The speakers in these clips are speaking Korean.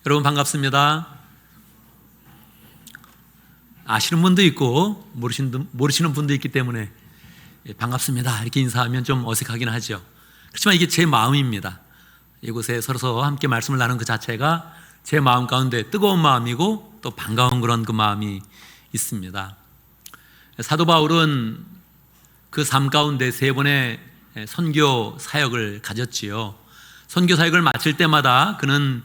여러분 반갑습니다. 아시는 분도 있고 모르시는 분도 있기 때문에 반갑습니다 이렇게 인사하면 좀 어색하긴 하죠. 그렇지만 이게 제 마음입니다. 이곳에 서서 함께 말씀을 나누는 그 자체가 제 마음 가운데 뜨거운 마음이고 또 반가운 그런 그 마음이 있습니다. 사도 바울은 그 삶 가운데 세 번의 선교 사역을 가졌지요. 선교 사역을 마칠 때마다 그는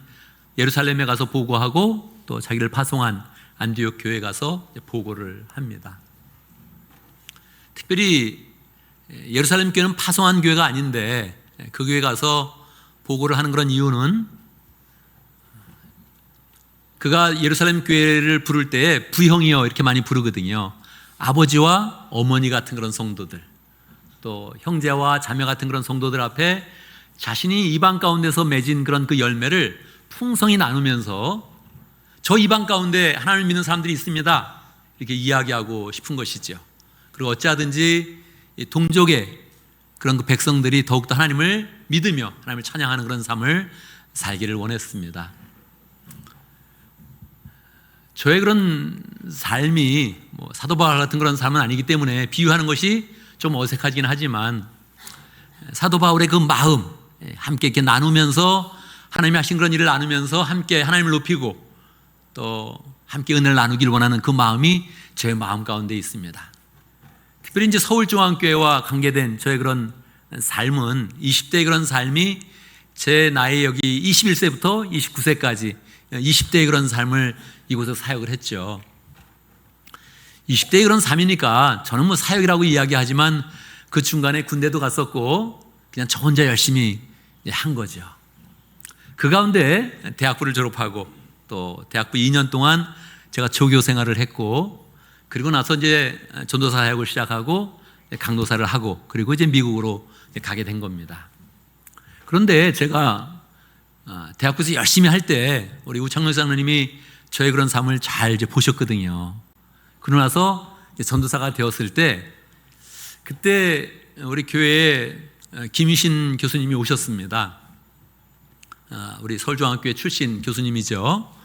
예루살렘에 가서 보고하고 또 자기를 파송한 안디옥 교회에 가서 보고를 합니다. 특별히 예루살렘 교회는 파송한 교회가 아닌데 그 교회에 가서 보고를 하는 그런 이유는 그가 예루살렘 교회를 부를 때 부형이여 이렇게 많이 부르거든요. 아버지와 어머니 같은 그런 성도들, 또 형제와 자매 같은 그런 성도들 앞에 자신이 이방 가운데서 맺은 그런 그 열매를 풍성히 나누면서 저 이방 가운데 하나님을 믿는 사람들이 있습니다 이렇게 이야기하고 싶은 것이죠. 그리고 어찌하든지 동족의 그런 그 백성들이 더욱더 하나님을 믿으며 하나님을 찬양하는 그런 삶을 살기를 원했습니다. 저의 그런 삶이 사도 바울 같은 그런 삶은 아니기 때문에 비유하는 것이 좀 어색하긴 하지만 사도 바울의 그 마음 함께 이렇게 나누면서 하나님이 하신 그런 일을 나누면서 함께 하나님을 높이고 또 함께 은혜를 나누기를 원하는 그 마음이 제 마음 가운데 있습니다. 특별히 이제 서울중앙교회와 관계된 저의 그런 삶은 20대의 그런 삶이 제 나이 여기 21세부터 29세까지 20대의 그런 삶을 이곳에서 사역을 했죠. 20대의 그런 삶이니까 저는 사역이라고 이야기하지만 그 중간에 군대도 갔었고 그냥 저 혼자 열심히 한 거죠. 그 가운데 대학부를 졸업하고 또 대학부 2년 동안 제가 조교 생활을 했고 그리고 나서 이제 전도사 사역을 시작하고 강도사를 하고 그리고 이제 미국으로 가게 된 겁니다. 그런데 제가 대학부에서 열심히 할 때 우리 우창룡 장로님이 저의 그런 삶을 잘 이제 보셨거든요. 그러고 나서 전도사가 되었을 때 그때 우리 교회에 김희신 교수님이 오셨습니다. 우리 서울중앙교회 출신 교수님이죠.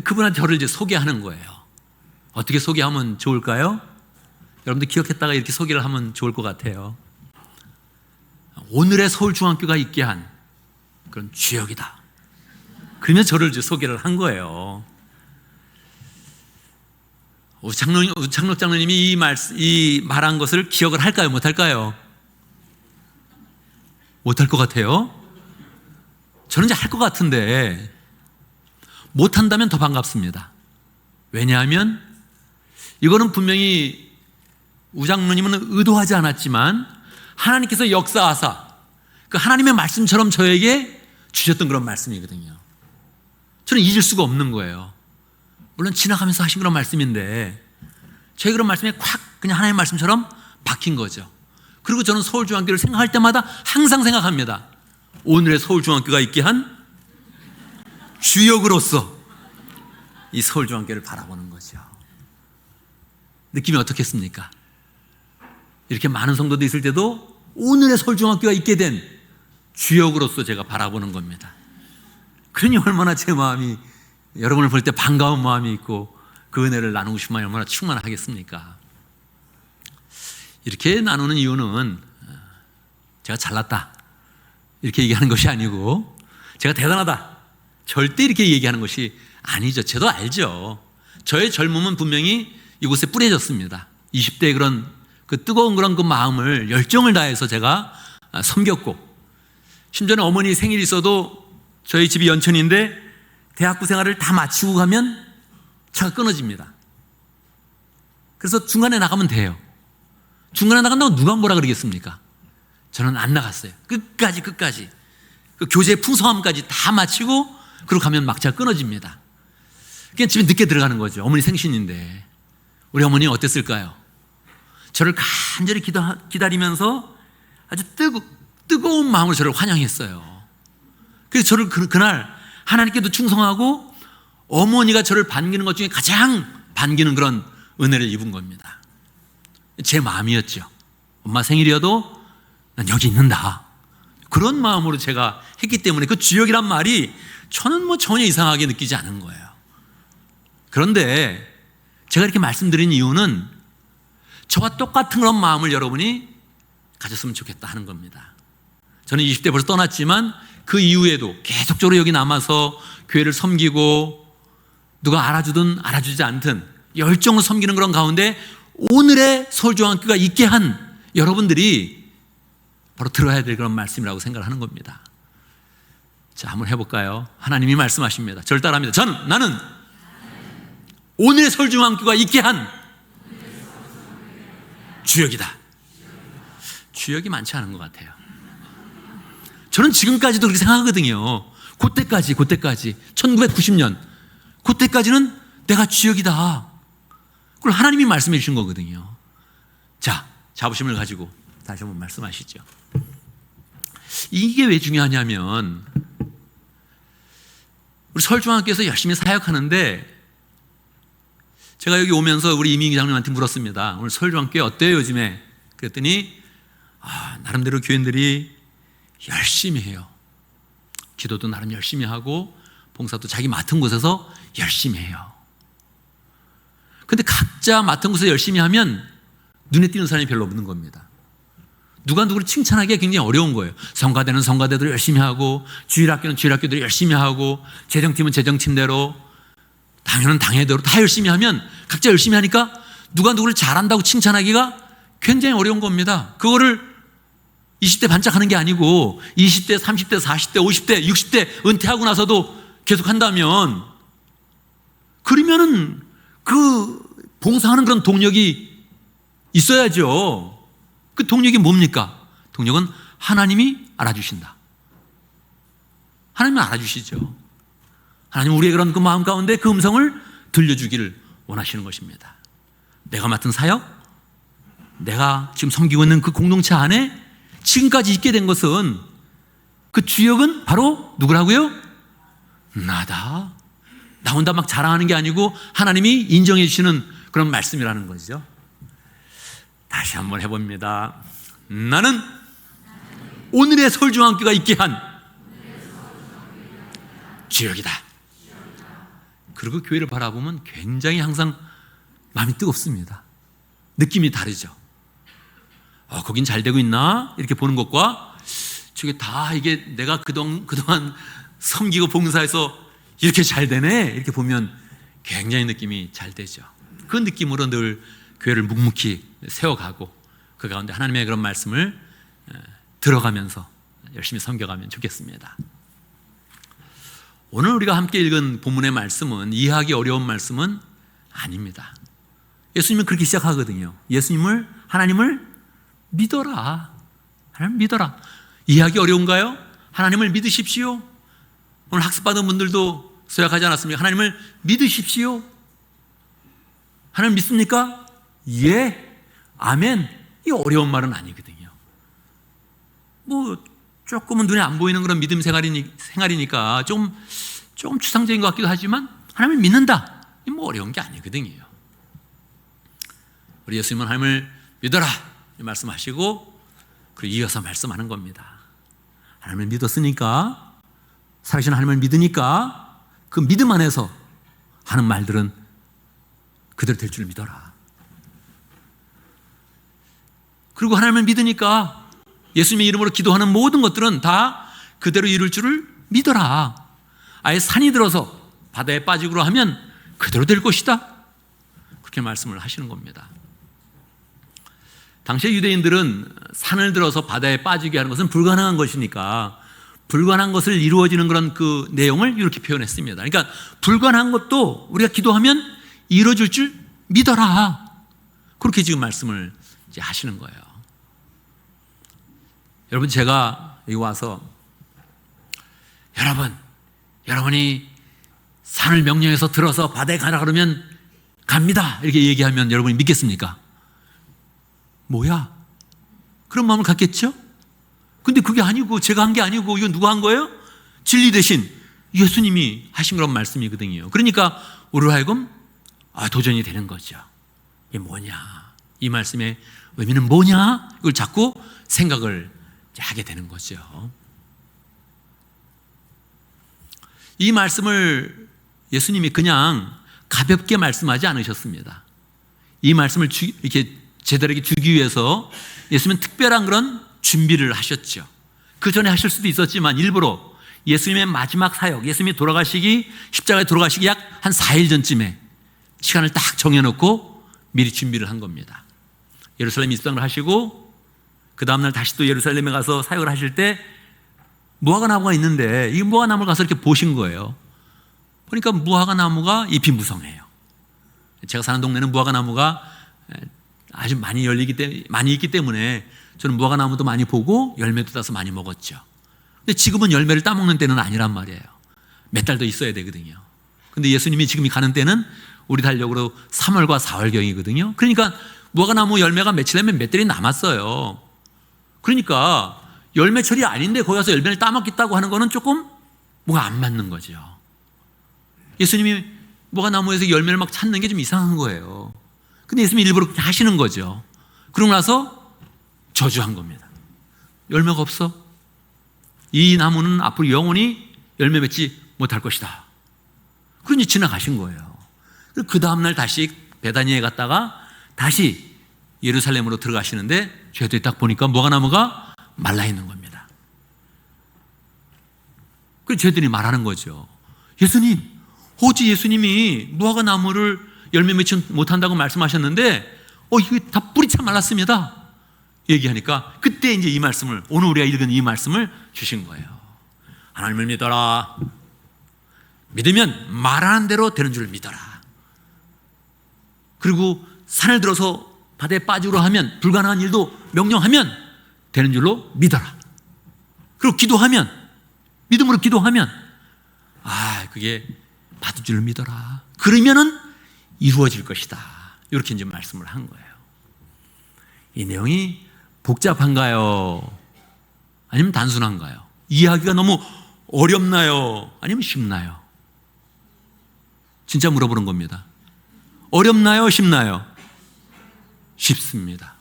그분한테 저를 이제 소개하는 거예요. 어떻게 소개하면 좋을까요? 여러분들 기억했다가 이렇게 소개를 하면 좋을 것 같아요. 오늘의 서울중앙교가 있게 한 그런 주역이다. 그러면 저를 이제 소개를 한 거예요. 우창록 장로님이 이 말한 것을 기억을 할까요? 못할까요? 못할 것 같아요. 저는 이제 할 것 같은데 못한다면 더 반갑습니다. 왜냐하면 이거는 분명히 우장로님은 의도하지 않았지만 하나님께서 역사하사 그 하나님의 말씀처럼 저에게 주셨던 그런 말씀이거든요. 저는 잊을 수가 없는 거예요. 물론 지나가면서 하신 그런 말씀인데 저의 그런 말씀이 콱 그냥 하나님의 말씀처럼 박힌 거죠. 그리고 저는 서울중앙교를 생각할 때마다 항상 생각합니다. 오늘의 서울중앙교가 있게 한 주역으로서 이 서울중앙교를 바라보는 거죠. 느낌이 어떻겠습니까? 이렇게 많은 성도도 있을 때도 오늘의 서울중앙교가 있게 된 주역으로서 제가 바라보는 겁니다. 그러니 얼마나 제 마음이 여러분을 볼 때 반가운 마음이 있고 그 은혜를 나누고 싶으면 얼마나 충만하겠습니까? 이렇게 나누는 이유는 제가 잘났다 이렇게 얘기하는 것이 아니고 제가 대단하다 절대 이렇게 얘기하는 것이 아니죠. 저도 알죠. 저의 젊음은 분명히 이곳에 뿌려졌습니다. 20대의 그런 그 뜨거운 그런 그 마음을 열정을 다해서 제가 섬겼고 심지어는 어머니 생일이 있어도 저희 집이 연천인데 대학부 생활을 다 마치고 가면 차가 끊어집니다. 그래서 중간에 나가면 돼요. 중간에 나간다고 누가 뭐라 그러겠습니까? 저는 안 나갔어요. 끝까지 그 교제의 풍성함까지 다 마치고 그러고 가면 막차가 끊어집니다. 그냥 집에 늦게 들어가는 거죠. 어머니 생신인데 우리 어머니는 어땠을까요? 저를 간절히 기다리면서 아주 뜨거운 마음으로 저를 환영했어요. 그래서 저를 그날 하나님께도 충성하고 어머니가 저를 반기는 것 중에 가장 반기는 그런 은혜를 입은 겁니다. 제 마음이었죠. 엄마 생일이어도 난 여기 있는다. 그런 마음으로 제가 했기 때문에 그 주역이란 말이 저는 뭐 전혀 이상하게 느끼지 않은 거예요. 그런데 제가 이렇게 말씀드린 이유는 저와 똑같은 그런 마음을 여러분이 가졌으면 좋겠다 하는 겁니다. 저는 20대 벌써 떠났지만 그 이후에도 계속적으로 여기 남아서 교회를 섬기고 누가 알아주든 알아주지 않든 열정을 섬기는 그런 가운데 오늘의 서울중앙교회가 있게 한 여러분들이 바로 들어야 될 그런 말씀이라고 생각을 하는 겁니다. 자, 한번 해볼까요? 하나님이 말씀하십니다. 저를 따라합니다. 나는 오늘의 서울중앙교회가 있게 한 주역이다. 주역이 많지 않은 것 같아요. 저는 지금까지도 그렇게 생각하거든요. 그때까지 1990년 그때까지는 내가 주역이다. 그걸 하나님이 말씀해 주신 거거든요. 자, 자부심을 가지고 다시 한번 말씀하시죠. 이게 왜 중요하냐면 우리 서울중앙교회에서 열심히 사역하는데 제가 여기 오면서 우리 이민기 장로님한테 물었습니다. 오늘 서울중앙교회 어때요 요즘에? 그랬더니 나름대로 교인들이 열심히 해요. 기도도 나름 열심히 하고 봉사도 자기 맡은 곳에서 열심히 해요. 근데 각자 맡은 곳에서 열심히 하면 눈에 띄는 사람이 별로 없는 겁니다. 누가 누구를 칭찬하기가 굉장히 어려운 거예요. 성가대는 성가대대로 열심히 하고 주일학교는 주일학교대로 열심히 하고 재정팀은 재정팀대로 당회는 당회대로 다 열심히 하면 각자 열심히 하니까 누가 누구를 잘한다고 칭찬하기가 굉장히 어려운 겁니다. 그거를 20대 반짝하는 게 아니고 20대, 30대, 40대, 50대, 60대 은퇴하고 나서도 계속 한다면 그러면은 그 봉사하는 그런 동력이 있어야죠. 그 동력이 뭡니까? 동력은 하나님이 알아주신다. 하나님은 알아주시죠. 하나님은 우리의 그런 그 마음 가운데 그 음성을 들려주기를 원하시는 것입니다. 내가 맡은 사역, 내가 지금 섬기고 있는 그 공동체 안에 지금까지 있게 된 것은 그 주역은 바로 누구라고요? 나다. 나 혼자 막 자랑하는 게 아니고 하나님이 인정해 주시는 그런 말씀이라는 거죠. 다시 한번 해봅니다. 나는 오늘의 서울중앙교회가 있게 한 주역이다. 그리고 교회를 바라보면 굉장히 항상 마음이 뜨겁습니다. 느낌이 다르죠. 거긴 잘 되고 있나? 이렇게 보는 것과 저게 다 이게 내가 그동안 섬기고 봉사해서 이렇게 잘 되네? 이렇게 보면 굉장히 느낌이 잘 되죠. 그 느낌으로 늘 교회를 묵묵히 세워가고 그 가운데 하나님의 그런 말씀을 들어가면서 열심히 섬겨가면 좋겠습니다. 오늘 우리가 함께 읽은 본문의 말씀은 이해하기 어려운 말씀은 아닙니다. 예수님은 그렇게 시작하거든요. 하나님을 믿어라. 하나님 믿어라. 이해하기 어려운가요? 하나님을 믿으십시오. 오늘 학습받은 분들도 서약하지 않았습니까? 하나님을 믿으십시오. 하나님 믿습니까? 예, 아멘. 이 어려운 말은 아니거든요. 뭐 조금은 눈에 안 보이는 그런 믿음 생활이니까 좀 추상적인 것 같기도 하지만 하나님을 믿는다. 이 뭐 어려운 게 아니거든요. 우리 예수님은 하나님을 믿어라 말씀하시고 그리고 이어서 말씀하는 겁니다. 하나님을 믿었으니까, 살아계신 하나님을 믿으니까 그 믿음 안에서 하는 말들은 그대로 될 줄 믿어라. 그리고 하나님을 믿으니까 예수님의 이름으로 기도하는 모든 것들은 다 그대로 이룰 줄을 믿어라. 아예 산이 들어서 바다에 빠지기로 하면 그대로 될 것이다. 그렇게 말씀을 하시는 겁니다. 당시의 유대인들은 산을 들어서 바다에 빠지게 하는 것은 불가능한 것이니까 불가능한 것을 이루어지는 그런 그 내용을 이렇게 표현했습니다. 그러니까 불가능한 것도 우리가 기도하면 이루어질 줄 믿어라. 그렇게 지금 말씀을 이제 하시는 거예요. 여러분, 제가 여기 와서 여러분이 산을 명령해서 들어서 바다에 가라 그러면 갑니다 이렇게 얘기하면 여러분이 믿겠습니까? 뭐야? 그런 마음을 갖겠죠? 근데 그게 아니고 제가 한 게 아니고 이건 누가 한 거예요? 진리 대신 예수님이 하신 그런 말씀이거든요. 그러니까 우리로 하여금 도전이 되는 거죠. 이게 뭐냐? 이 말씀의 의미는 뭐냐? 이걸 자꾸 생각을 하게 되는 거죠. 이 말씀을 예수님이 그냥 가볍게 말씀하지 않으셨습니다. 이 말씀을 이렇게 제자들에게 주기 위해서 예수님은 특별한 그런 준비를 하셨죠. 그 전에 하실 수도 있었지만 일부러 예수님의 마지막 사역, 예수님이 십자가에 돌아가시기 약 한 4일 전쯤에 시간을 딱 정해놓고 미리 준비를 한 겁니다. 예루살렘 입성을 하시고 그 다음날 다시 또 예루살렘에 가서 사역을 하실 때 무화과 나무가 있는데 이 무화과 나무를 가서 이렇게 보신 거예요. 보니까 무화과 나무가 잎이 무성해요. 제가 사는 동네는 무화과 나무가 아주 많이 있기 때문에 저는 무화과 나무도 많이 보고 열매도 따서 많이 먹었죠. 근데 지금은 열매를 따먹는 때는 아니란 말이에요. 몇 달 더 있어야 되거든요. 근데 예수님이 지금 가는 때는 우리 달력으로 3월과 4월경이거든요. 그러니까 무화과 나무 열매가 며칠 되면 몇 달이 남았어요. 그러니까 열매철이 아닌데 거기 가서 열매를 따먹겠다고 하는 거는 조금 뭐가 안 맞는 거죠. 예수님이 무화과 나무에서 열매를 막 찾는 게 좀 이상한 거예요. 근데 예수님이 일부러 그렇게 하시는 거죠. 그러고 나서 저주한 겁니다. 열매가 없어. 이 나무는 앞으로 영원히 열매 맺지 못할 것이다. 그러니 지나가신 거예요. 그 다음날 다시 베다니에 갔다가 다시 예루살렘으로 들어가시는데 저희들이 딱 보니까 무화과 나무가 말라 있는 겁니다. 그래서 저희들이 말하는 거죠. 예수님, 어제 예수님이 무화과 나무를 열매 맺지 못한다고 말씀하셨는데 이게 다 뿌리 차 말랐습니다. 얘기하니까 그때 이제 이 말씀을, 오늘 우리가 읽은 이 말씀을 주신 거예요. 하나님을 믿어라. 믿으면 말하는 대로 되는 줄 믿어라. 그리고 산을 들어서 바다에 빠지려 하면 불가능한 일도 명령하면 되는 줄로 믿어라. 그리고 기도하면, 믿음으로 기도하면 그게 받을 줄 믿어라. 그러면은 이루어질 것이다. 이렇게 이제 말씀을 한 거예요. 이 내용이 복잡한가요? 아니면 단순한가요? 이해하기가 너무 어렵나요? 아니면 쉽나요? 진짜 물어보는 겁니다. 어렵나요? 쉽나요? 쉽습니다.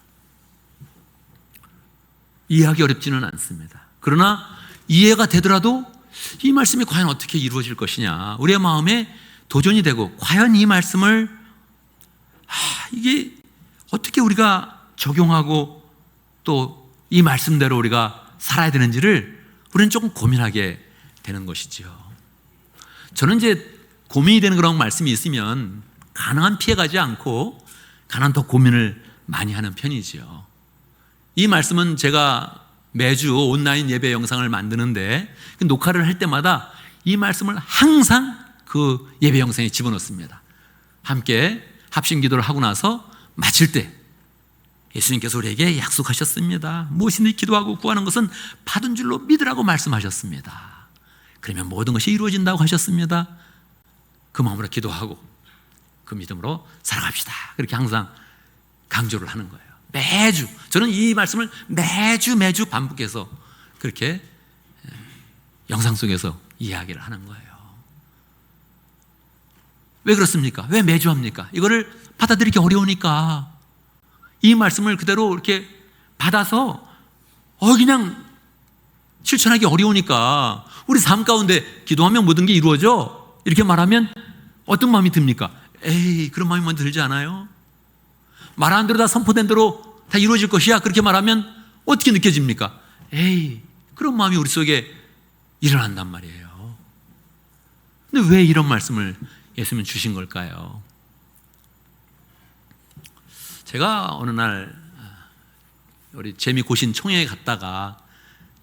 이해하기 어렵지는 않습니다. 그러나 이해가 되더라도 이 말씀이 과연 어떻게 이루어질 것이냐, 우리의 마음에 도전이 되고 과연 이 말씀을 이게 어떻게 우리가 적용하고 또 이 말씀대로 우리가 살아야 되는지를 우리는 조금 고민하게 되는 것이죠. 저는 이제 고민이 되는 그런 말씀이 있으면 가능한 피해가지 않고 가능한 더 고민을 많이 하는 편이죠. 이 말씀은 제가 매주 온라인 예배 영상을 만드는데 그 녹화를 할 때마다 이 말씀을 항상 그 예배 영상에 집어넣습니다. 함께 합심 기도를 하고 나서 마칠 때 예수님께서 우리에게 약속하셨습니다. 무엇이든 기도하고 구하는 것은 받은 줄로 믿으라고 말씀하셨습니다. 그러면 모든 것이 이루어진다고 하셨습니다. 그 마음으로 기도하고 그 믿음으로 살아갑시다. 그렇게 항상 강조를 하는 거예요. 매주 저는 이 말씀을 매주 반복해서 그렇게 영상 속에서 이야기를 하는 거예요. 왜 그렇습니까? 왜 매주 합니까? 이거를 받아들이기 어려우니까. 이 말씀을 그대로 이렇게 받아서 그냥 실천하기 어려우니까. 우리 삶 가운데 기도하면 모든 게 이루어져 이렇게 말하면 어떤 마음이 듭니까? 에이, 그런 마음이 먼저 들지 않아요? 말하는 대로 다 선포된 대로 다 이루어질 것이야 그렇게 말하면 어떻게 느껴집니까? 에이, 그런 마음이 우리 속에 일어난단 말이에요. 근데 왜 이런 말씀을 예수님은 주신 걸까요? 제가 어느 날 우리 재미고신 총회에 갔다가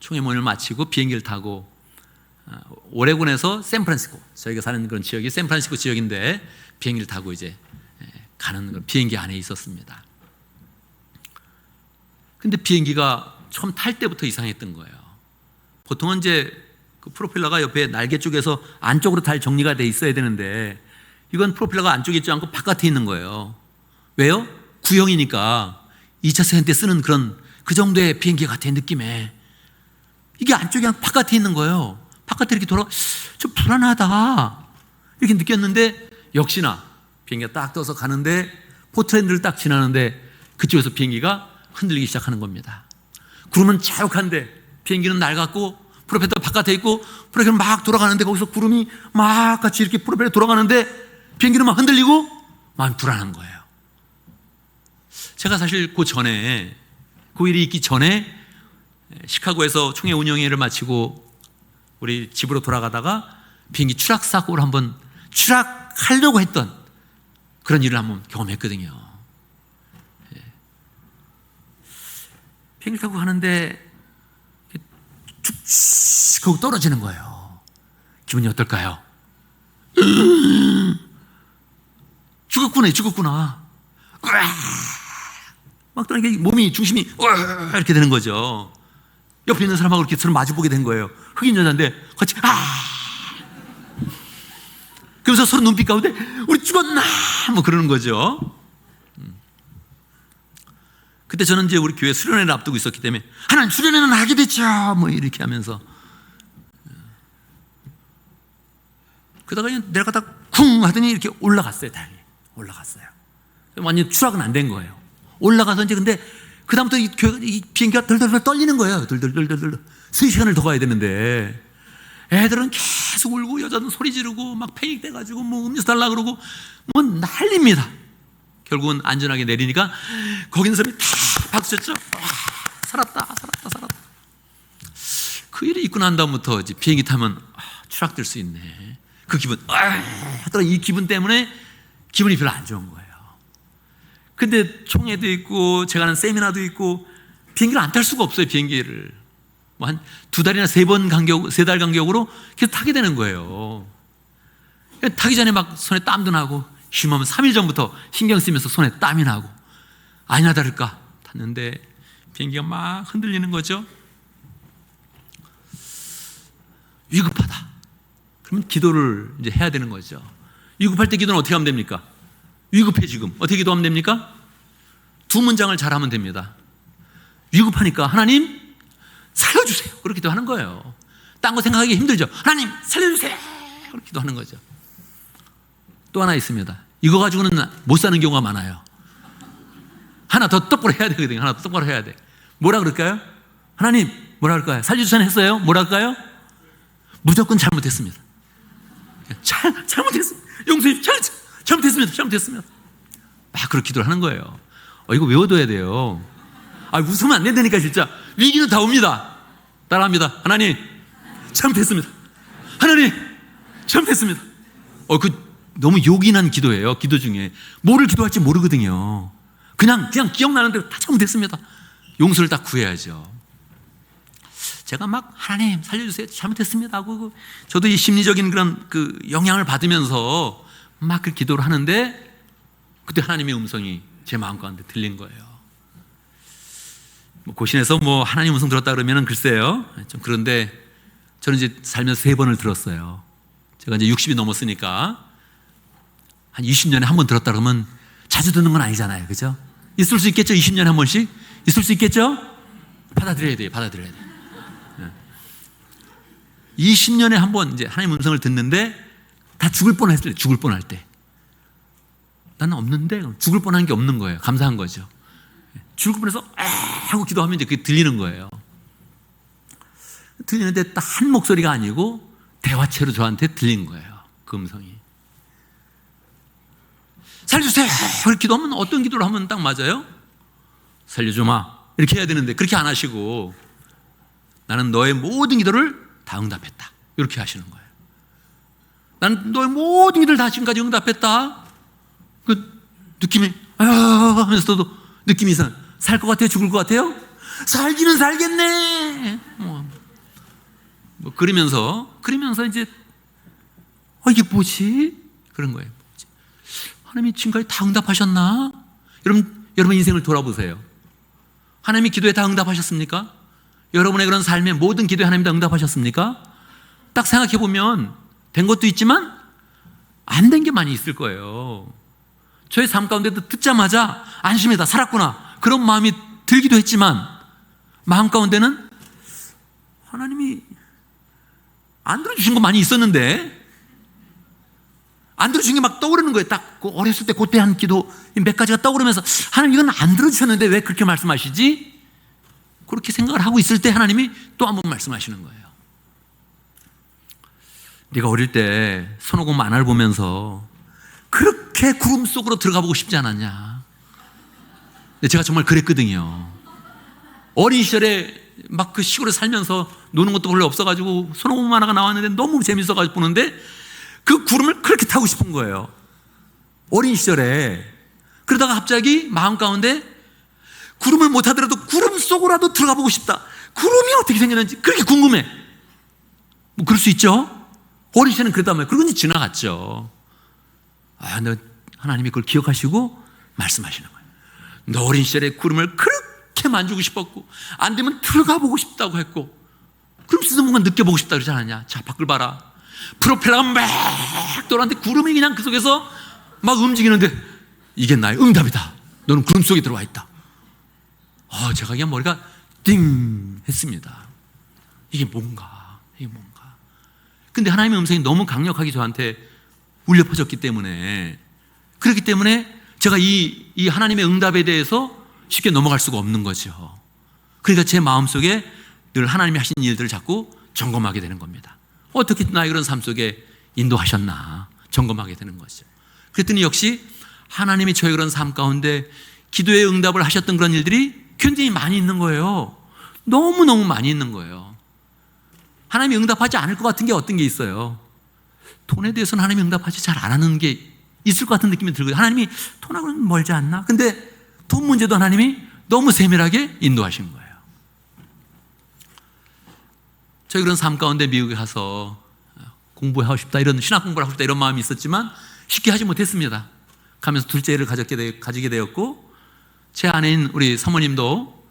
총회 모임을 마치고 비행기를 타고 오레곤에서 샌프란시스코, 저희가 사는 그런 지역이 샌프란시스코 지역인데 비행기를 타고 이제 가는 비행기 안에 있었습니다. 근데 비행기가 처음 탈 때부터 이상했던 거예요. 보통은 이제 그 프로펠러가 옆에 날개 쪽에서 안쪽으로 잘 정리가 돼 있어야 되는데 이건 프로펠러가 안쪽에 있지 않고 바깥에 있는 거예요. 왜요? 구형이니까 2차 세계 때 쓰는 그런 그 정도의 비행기 같은 느낌에 이게 안쪽이 아니라 바깥에 있는 거예요. 바깥에 이렇게 좀 불안하다 이렇게 느꼈는데 역시나 비행기가 딱 떠서 가는데 포트랜드를 딱 지나는데 그쪽에서 비행기가 흔들리기 시작하는 겁니다. 구름은 자욱한데 비행기는 낡았고 프로펠러 바깥에 있고 프로펠러 막 돌아가는데 거기서 구름이 막 같이 이렇게 프로펠러 돌아가는데 비행기는 막 흔들리고 마음이 불안한 거예요. 제가 사실 그 전에, 그 일이 있기 전에 시카고에서 총회 운영회를 마치고 우리 집으로 돌아가다가 비행기 추락 사고를 한번 추락하려고 했던 그런 일을 한번 경험했거든요. 비행기 타고 가는데 툭 하고 떨어지는 거예요. 기분이 어떨까요? 죽었구나. 막 떨어지니까 몸이 중심이 이렇게 되는 거죠. 옆에 있는 사람하고 이렇게 서로 마주보게 된 거예요. 흑인 여자인데 같이 그러면서 서로 눈빛 가운데 우리 죽었나 뭐 그러는 거죠. 그때 저는 이제 우리 교회 수련회를 앞두고 있었기 때문에 하나님 수련회는 하게 됐죠 뭐 이렇게 하면서 그러다가 내려가다 쿵 하더니 이렇게 올라갔어요. 다행히 올라갔어요. 완전 추락은 안 된 거예요. 올라가서 이제 근데 그다음부터 이 비행기가 덜덜덜 떨리는 거예요. 덜덜덜덜 3시간을 더 가야 되는데 애들은 계속 울고 여자는 소리 지르고 막 패닉 돼가지고 뭐 음료수 달라 그러고 뭐 난립니다. 결국은 안전하게 내리니까 거기 있는 사람이 다 박수쳤죠. 살았다. 그 일이 있고 난 다음부터 이제 비행기 타면 추락될 수 있네. 그 기분, 이 기분 때문에 기분이 별로 안 좋은 거예요. 근데 총회도 있고 제가 하는 세미나도 있고 비행기를 안 탈 수가 없어요. 비행기를 뭐 한 2달이나 3달 간격으로 계속 타게 되는 거예요. 타기 전에 막 손에 땀도 나고 심하면 3일 전부터 신경 쓰면서 손에 땀이 나고 아니나 다를까 탔는데 비행기가 막 흔들리는 거죠. 위급하다. 그러면 기도를 이제 해야 되는 거죠. 위급할 때 기도는 어떻게 하면 됩니까? 위급해 지금. 어떻게 기도하면 됩니까? 2문장을 잘하면 됩니다. 위급하니까 하나님 살려주세요. 그렇게 기도하는 거예요. 딴 거 생각하기 힘들죠. 하나님 살려주세요. 그렇게 기도하는 거죠. 또 하나 있습니다. 이거 가지고는 못 사는 경우가 많아요. 하나 더 똑바로 해야 되거든요. 하나 더 똑바로 해야 돼. 뭐라 그럴까요? 하나님 뭐라 그럴까요? 살려주세요 했어요? 뭐라 할까요? 무조건 잘못했습니다. 잘못했습니다. 용서해 잘못했습니다. 막 그렇게 기도를 하는 거예요. 이거 외워둬야 돼요. 웃으면 안 된다니까 진짜. 위기는 다 옵니다. 따라합니다. 하나님 잘못했습니다. 하나님 잘못했습니다. 너무 요긴한 기도예요. 기도 중에 뭐를 기도할지 모르거든요. 그냥 기억나는 대로 다 잘못했습니다. 용서를 딱 구해야죠. 제가 막 하나님 살려주세요 잘못했습니다 하고 저도 이 심리적인 그런 그 영향을 받으면서 막 그 기도를 하는데 그때 하나님의 음성이 제 마음 가운데 들린 거예요. 고신에서 하나님 음성 들었다 그러면은 글쎄요 좀 그런데 저는 이제 살면서 3번을 들었어요. 제가 이제 60이 넘었으니까 한 20년에 한 번 들었다 그러면 자주 듣는 건 아니잖아요. 그죠? 있을 수 있겠죠? 20년에 한 번씩? 있을 수 있겠죠? 받아들여야 돼요. 20년에 한 번 이제 하나님 음성을 듣는데 다 죽을 뻔할 때. 나는 없는데 죽을 뻔한 게 없는 거예요. 감사한 거죠. 죽을 뻔해서 하고 기도하면 이제 그게 들리는 거예요. 들리는데 딱 한 목소리가 아니고 대화체로 저한테 들린 거예요. 그 음성이. 살려주세요. 이렇게 기도하면 어떤 기도를 하면 딱 맞아요? 살려줘 마. 이렇게 해야 되는데 그렇게 안 하시고 나는 너의 모든 기도를 다 응답했다. 이렇게 하시는 거예요. 나는 너의 모든 기도를 다 지금까지 응답했다. 그 느낌이 하면서도 느낌이 이상. 살 것 같아요? 죽을 것 같아요? 살기는 살겠네. 그러면서 이제 이게 뭐지? 그런 거예요. 하나님이 지금까지 다 응답하셨나? 여러분 인생을 돌아보세요. 하나님이 기도에 다 응답하셨습니까? 여러분의 그런 삶의 모든 기도에 하나님 다 응답하셨습니까? 딱 생각해 보면 된 것도 있지만 안 된 게 많이 있을 거예요. 저의 삶 가운데도 듣자마자 안심이다, 살았구나 그런 마음이 들기도 했지만 마음 가운데는 하나님이 안 들어주신 거 많이 있었는데 안 들어주신 게 막 떠오르는 거예요. 딱 어렸을 때 그때 한 기도 몇 가지가 떠오르면서 하나님 이건 안 들어주셨는데 왜 그렇게 말씀하시지? 그렇게 생각을 하고 있을 때 하나님이 또 한 번 말씀하시는 거예요. 네가 어릴 때 손오공 만화를 보면서 그렇게 구름 속으로 들어가 보고 싶지 않았냐? 근데 제가 정말 그랬거든요. 어린 시절에 막 그 시골에 살면서 노는 것도 별로 없어가지고 손오공 만화가 나왔는데 너무 재밌어가지고 보는데 그 구름을 그렇게 타고 싶은 거예요. 어린 시절에. 그러다가 갑자기 마음 가운데 구름을 못 타더라도 구름 속으로라도 들어가 보고 싶다. 구름이 어떻게 생겼는지 그렇게 궁금해. 뭐 그럴 수 있죠. 어린 시절에는 그랬단 말이에요. 그러고 이제 지나갔죠. 너 하나님이 그걸 기억하시고 말씀하시는 거예요. 너 어린 시절에 구름을 그렇게 만지고 싶었고 안 되면 들어가 보고 싶다고 했고 그럼 쓰는 뭔가 느껴보고 싶다 그러지 않았냐? 자, 밖을 봐라. 프로펠러가 막 돌아는데 구름이 그냥 그 속에서 막 움직이는데 이게 나의 응답이다. 너는 구름 속에 들어와 있다. 제가 그냥 머리가 띵 했습니다. 이게 뭔가. 근데 하나님의 음성이 너무 강력하게 저한테 울려 퍼졌기 때문에 그렇기 때문에 제가 이 하나님의 응답에 대해서 쉽게 넘어갈 수가 없는 거죠. 그러니까 제 마음속에 늘 하나님이 하신 일들을 자꾸 점검하게 되는 겁니다. 어떻게 나의 그런 삶 속에 인도하셨나 점검하게 되는 거죠. 그랬더니 역시 하나님이 저의 그런 삶 가운데 기도의 응답을 하셨던 그런 일들이 굉장히 많이 있는 거예요. 너무너무 많이 있는 거예요. 하나님이 응답하지 않을 것 같은 게 어떤 게 있어요? 돈에 대해서는 하나님이 응답하지 잘 안 하는 게 있을 것 같은 느낌이 들고요. 하나님이 돈하고는 멀지 않나? 근데 돈 문제도 하나님이 너무 세밀하게 인도하신 거예요. 저희 그런 삶 가운데 미국에 가서 공부하고 싶다, 이런 신학 공부를 하고 싶다 이런 마음이 있었지만 쉽게 하지 못했습니다. 가면서 둘째를 가지게 되었고 제 아내인 우리 사모님도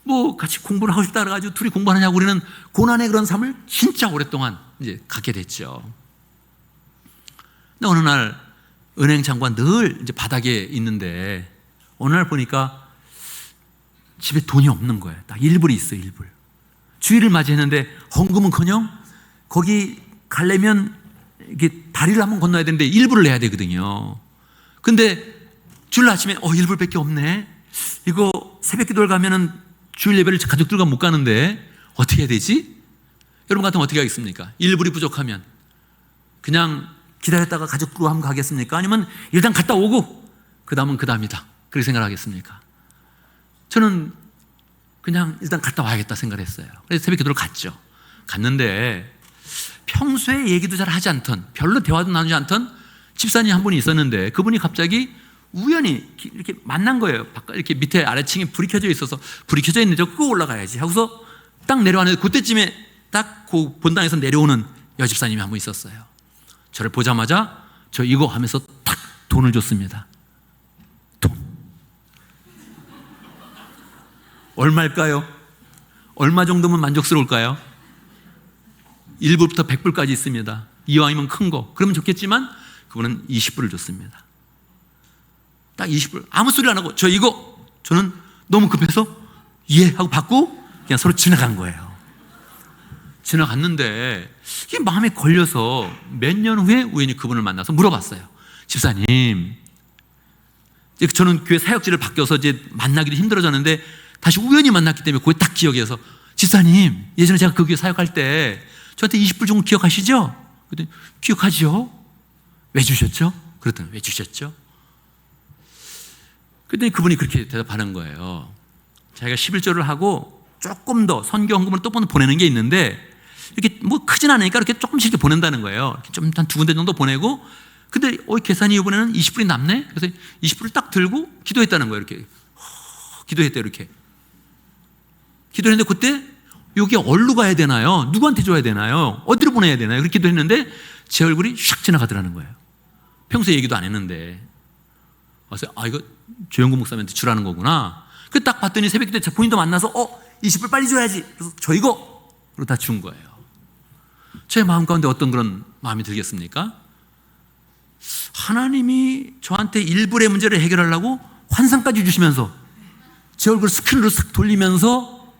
뭐 같이 공부를 하고 싶다 그래가지고 둘이 공부하느냐고 우리는 고난의 그런 삶을 진짜 오랫동안 이제 갖게 됐죠. 근데 어느 날 은행 창구가 늘 이제 바닥에 있는데 어느 날 보니까 집에 돈이 없는 거예요. 딱 1불이 있어요, 1불. 주일을 맞이했는데 헌금은커녕 거기 가려면 이게 다리를 한번 건너야 되는데 1불을 내야 되거든요. 근데 주일 아침에 1불밖에 없네. 이거 새벽 기도를 가면은 주일 예배를 가족들과 못 가는데 어떻게 해야 되지? 여러분 같으면 어떻게 하겠습니까? 1불이 부족하면 그냥 기다렸다가 가족들과 한번 가겠습니까? 아니면 일단 갔다 오고 그 다음은 그 다음이다 그렇게 생각하겠습니까? 저는 그냥 일단 갔다 와야겠다 생각을 했어요. 그래서 새벽 기도를 갔는데 평소에 얘기도 잘 하지 않던, 별로 대화도 나누지 않던 집사님 한 분이 있었는데 그분이 갑자기 우연히 이렇게 만난 거예요. 이렇게 밑에 아래층에 불이 켜져 있어서 불이 켜져 있는데 저 끄고 올라가야지 하고서 딱 내려왔는데 그때쯤에 딱 그 본당에서 내려오는 여집사님이 한 분 있었어요. 저를 보자마자 저 이거 하면서 탁 돈을 줬습니다. 돈. 얼마일까요? 얼마 정도면 만족스러울까요? 1불부터 100불까지 있습니다. 이왕이면 큰 거. 그러면 좋겠지만 그분은 20불을 줬습니다. 딱 20불. 아무 소리 안 하고 저 이거. 저는 너무 급해서 예 하고 받고 그냥 서로 지나간 거예요. 지나갔는데 이게 마음에 걸려서 몇 년 후에 우연히 그분을 만나서 물어봤어요. 집사님, 저는 교회 사역지를 바뀌어서 이제 만나기도 힘들어졌는데 다시 우연히 만났기 때문에 그게 딱 기억해서 집사님, 예전에 제가 그 교회 사역할 때 저한테 20불 준 거 기억하시죠? 그랬더니 기억하죠? 왜 주셨죠? 그랬더니 왜 주셨죠? 그랬더니 그분이 그렇게 대답하는 거예요. 자기가 11조를 하고 조금 더 선교헌금을 또 보내는 게 있는데 이렇게 뭐 크진 않으니까 이렇게 조금씩 이렇게 보낸다는 거예요. 이렇게 좀 한 2군데 정도 보내고 근데 계산이 이번에는 20불이 남네? 그래서 20불을 딱 들고 기도했다는 거예요. 이렇게 기도했대요. 이렇게 기도했는데 그때 여기 어디로 가야 되나요? 누구한테 줘야 되나요? 어디로 보내야 되나요? 그렇게 기도했는데 제 얼굴이 샥 지나가더라는 거예요. 평소에 얘기도 안 했는데 그래서 이거 조영구 목사님한테 주라는 거구나. 그 딱 봤더니 새벽 때 본인도 만나서 20불 빨리 줘야지. 그래서 저 이거 그리고 다 준 거예요. 제 마음 가운데 어떤 그런 마음이 들겠습니까? 하나님이 저한테 1불의 문제를 해결하려고 환상까지 주시면서 제 얼굴 스크린으로 싹 돌리면서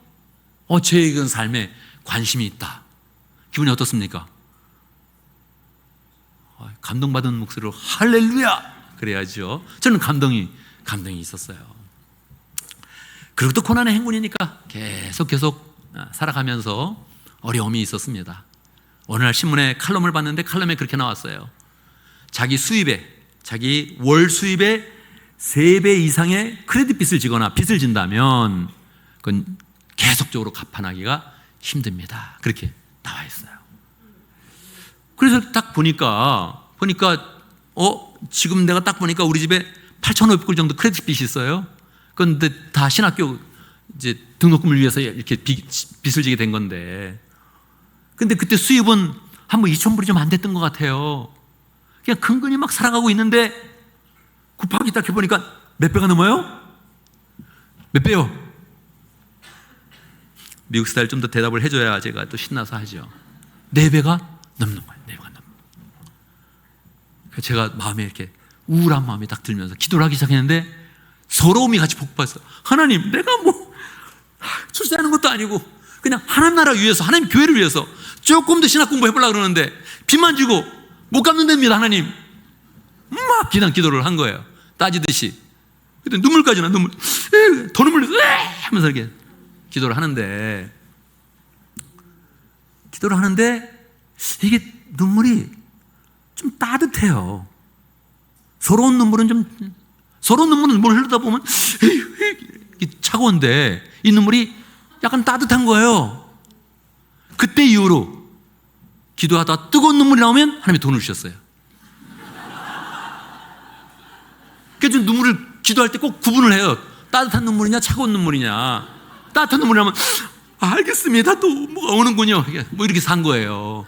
제 그런 삶에 관심이 있다. 기분이 어떻습니까? 감동받은 목소리로 할렐루야 그래야죠. 저는 감동이 있었어요. 그리고 또 고난의 행군이니까 계속 살아가면서 어려움이 있었습니다. 어느 날 신문에 칼럼을 봤는데 칼럼에 그렇게 나왔어요. 자기 월 수입의 3배 이상의 크레딧 빚을 지거나 빚을 진다면 그건 계속적으로 갚아나기가 힘듭니다. 그렇게 나와 있어요. 그래서 딱 보니까 지금 내가 딱 보니까 우리 집에 8,500불 정도 크레딧 빚이 있어요. 그런데 다 신학교 이제 등록금을 위해서 이렇게 빚을 지게 된 건데, 근데 그때 수입은 한 번 2,000불이 좀 안 됐던 것 같아요. 그냥 근근히 막 살아가고 있는데 곱하기 딱 해보니까 몇 배가 넘어요? 몇 배요? 미국 스타일 좀 더 대답을 해줘야 제가 또 신나서 하죠. 4배가 넘는 거예요. 4배가 넘는 거예요. 제가 마음에 이렇게 우울한 마음이 딱 들면서 기도를 하기 시작했는데 서러움이 같이 폭발했어요. 하나님, 내가 뭐 출세하는 것도 아니고 그냥 하나님 나라 위해서, 하나님 교회를 위해서 조금 더 신학 공부해보려고 그러는데 빚만 지고 못 갚는 데입니다. 하나님. 막 비난 기도를 한 거예요. 따지듯이. 그때 눈물까지 나, 더 눈물 하면서 이렇게 기도를 하는데 이게 눈물이 좀 따뜻해요. 서러운 눈물은 눈물 흘리다 보면 차가운데 이 눈물이 약간 따뜻한 거예요. 그때 이후로 기도하다 뜨거운 눈물이 나오면 하나님이 돈을 주셨어요. 그래서 눈물을 기도할 때 꼭 구분을 해요. 따뜻한 눈물이냐 차가운 눈물이냐. 따뜻한 눈물이라면 알겠습니다. 또 뭐가 오는군요. 뭐 이렇게 산 거예요.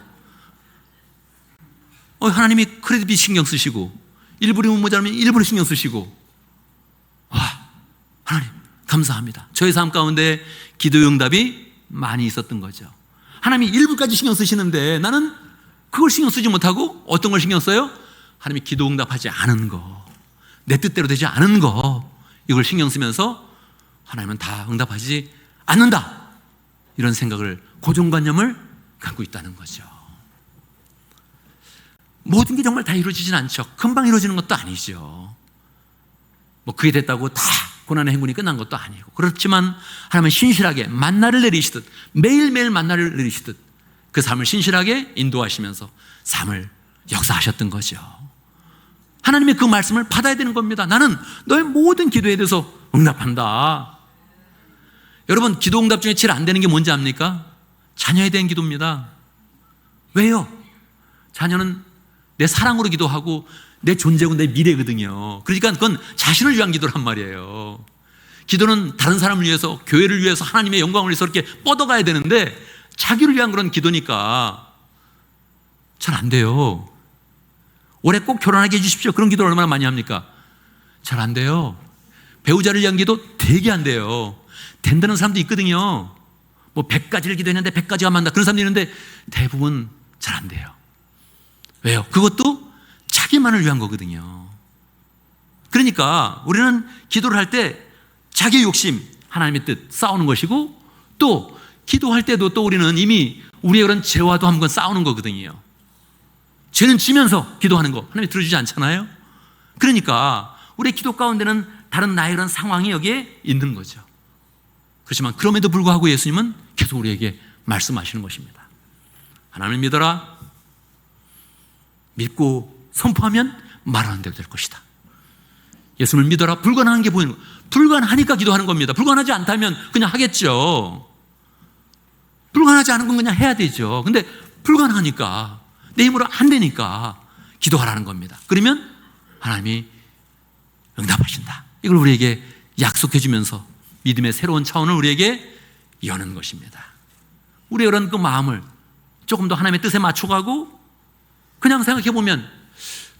하나님이 크레딧 신경 쓰시고 1불이면 모자라면 1불을 신경 쓰시고, 와, 하나님 감사합니다. 저의 삶 가운데 기도 응답이 많이 있었던 거죠. 하나님이 1불까지 신경 쓰시는데 나는 그걸 신경 쓰지 못하고 어떤 걸 신경 써요? 하나님이 기도 응답하지 않은 거, 내 뜻대로 되지 않은 거, 이걸 신경 쓰면서 하나님은 다 응답하지 않는다, 이런 생각을, 고정관념을 갖고 있다는 거죠. 모든 게 정말 다 이루어지진 않죠. 금방 이루어지는 것도 아니죠. 뭐 그게 됐다고 다 고난의 행군이 끝난 것도 아니고, 그렇지만 하나님은 신실하게 만나를 내리시듯, 매일매일 만나를 내리시듯 그 삶을 신실하게 인도하시면서 삶을 역사하셨던 거죠. 하나님의 그 말씀을 받아야 되는 겁니다. 나는 너의 모든 기도에 대해서 응답한다. 여러분, 기도 응답 중에 제일 안 되는 게 뭔지 압니까? 자녀에 대한 기도입니다. 왜요? 자녀는 내 사랑으로 기도하고 내 존재고 내 미래거든요. 그러니까 그건 자신을 위한 기도란 말이에요. 기도는 다른 사람을 위해서, 교회를 위해서, 하나님의 영광을 위해서 이렇게 뻗어가야 되는데 자기를 위한 그런 기도니까 잘 안 돼요. 올해 꼭 결혼하게 해주십시오. 그런 기도를 얼마나 많이 합니까? 잘 안 돼요. 배우자를 위한 기도 되게 안 돼요. 된다는 사람도 있거든요. 뭐 100가지를 기도했는데 100가지가 맞나, 그런 사람도 있는데 대부분 잘 안 돼요. 왜요? 그것도 자기만을 위한 거거든요. 그러니까 우리는 기도를 할 때 자기 욕심, 하나님의 뜻 싸우는 것이고, 또 기도할 때도 또 우리는 이미 우리의 그런 죄와도 한번 싸우는 거거든요. 죄는 지면서 기도하는 거 하나님이 들어주지 않잖아요. 그러니까 우리의 기도 가운데는 다른 나의 그런 상황이 여기에 있는 거죠. 그렇지만 그럼에도 불구하고 예수님은 계속 우리에게 말씀하시는 것입니다. 하나님을 믿어라. 믿고 선포하면 말하는 대로 될 것이다. 예수님을 믿어라. 불가능한 게 보이는 거. 불가능하니까 기도하는 겁니다. 불가능하지 않다면 그냥 하겠죠. 불가능하지 않은 건 그냥 해야 되죠. 근데 불가능하니까, 내 힘으로 안 되니까 기도하라는 겁니다. 그러면 하나님이 응답하신다. 이걸 우리에게 약속해 주면서 믿음의 새로운 차원을 우리에게 여는 것입니다. 우리의 그런 그 마음을 조금 더 하나님의 뜻에 맞춰가고 그냥 생각해 보면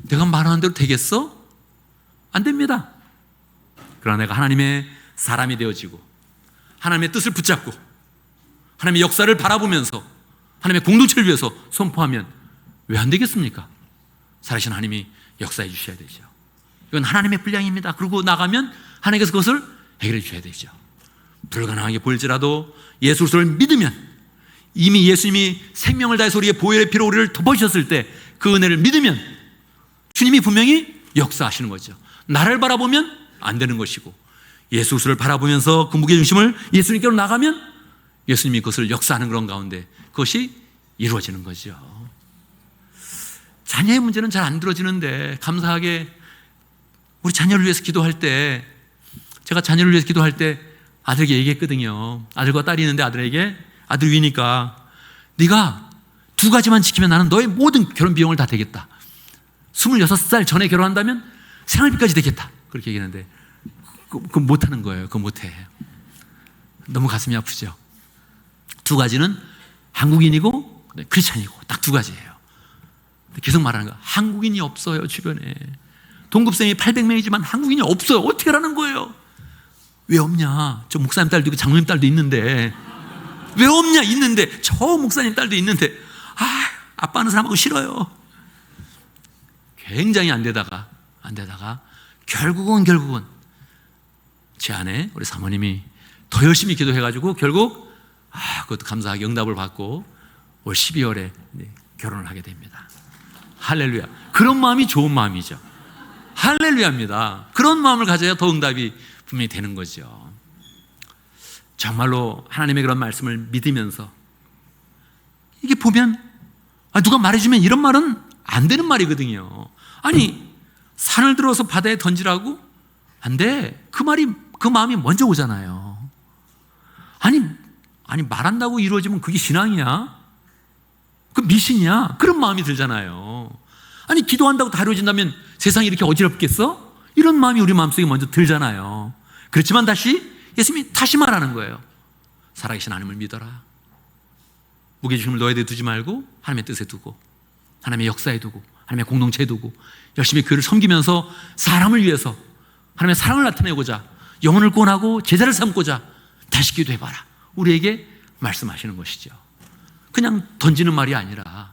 내가 말하는 대로 되겠어? 안 됩니다. 그러나 내가 하나님의 사람이 되어지고 하나님의 뜻을 붙잡고 하나님의 역사를 바라보면서 하나님의 공동체를 위해서 선포하면 왜 안 되겠습니까? 살아계신 하나님이 역사해 주셔야 되죠. 이건 하나님의 분량입니다. 그리고 나가면 하나님께서 그것을 해결해 주셔야 되죠. 불가능하게 보일지라도 예수 그리스도를 믿으면, 이미 예수님이 생명을 다해서 우리의 보혈의 피로 우리를 덮어주셨을 때 그 은혜를 믿으면 주님이 분명히 역사하시는 거죠. 나를 바라보면 안 되는 것이고, 예수 그리스도를 바라보면서 그 무게중심을 예수님께로 나가면 예수님이 그것을 역사하는 그런 가운데 그것이 이루어지는 거죠. 자녀의 문제는 잘 안 들어지는데 감사하게 우리 자녀를 위해서 기도할 때, 제가 자녀를 위해서 기도할 때 아들에게 얘기했거든요. 아들과 딸이 있는데 아들에게, 아들 위니까 네가 2가지만 지키면 나는 너의 모든 결혼 비용을 다 대겠다. 26살 전에 결혼한다면 생활비까지 되겠다. 그렇게 얘기했는데 그거 못하는 거예요. 그거 못해. 너무 가슴이 아프죠. 2가지는 한국인이고 크리스찬이고 딱 2가지예요. 계속 말하는 거야. 한국인이 없어요, 주변에. 동급생이 800명이지만 한국인이 없어요. 어떻게 하라는 거예요? 왜 없냐? 저 목사님 딸도 있고 장로님 딸도 있는데. 왜 없냐? 있는데. 저 목사님 딸도 있는데. 아빠 하는 사람하고 싫어요. 굉장히 안 되다가 결국은 제 아내 우리 사모님이 더 열심히 기도해가지고 결국 그것도 감사하게 응답을 받고 올 12월에 결혼을 하게 됩니다. 할렐루야. 그런 마음이 좋은 마음이죠. 할렐루야입니다. 그런 마음을 가져야 더 응답이 분명히 되는 거죠. 정말로 하나님의 그런 말씀을 믿으면서, 이게 보면 누가 말해주면 이런 말은 안 되는 말이거든요. 아니, 산을 들어서 바다에 던지라고? 안 돼. 그 마음이 먼저 오잖아요. 아니 말한다고 이루어지면 그게 신앙이야? 그 미신이야? 그런 마음이 들잖아요. 아니, 기도한다고 다 이루어진다면 세상이 이렇게 어지럽겠어? 이런 마음이 우리 마음속에 먼저 들잖아요. 그렇지만 예수님이 다시 말하는 거예요. 살아계신 하나님을 믿어라. 무게중심을 너에 대해 두지 말고 하나님의 뜻에 두고, 하나님의 역사에 두고, 하나님의 공동체에 두고, 열심히 교회를 섬기면서 사람을 위해서 하나님의 사랑을 나타내고자, 영혼을 구원하고 제자를 삼고자 다시 기도해봐라. 우리에게 말씀하시는 것이죠. 그냥 던지는 말이 아니라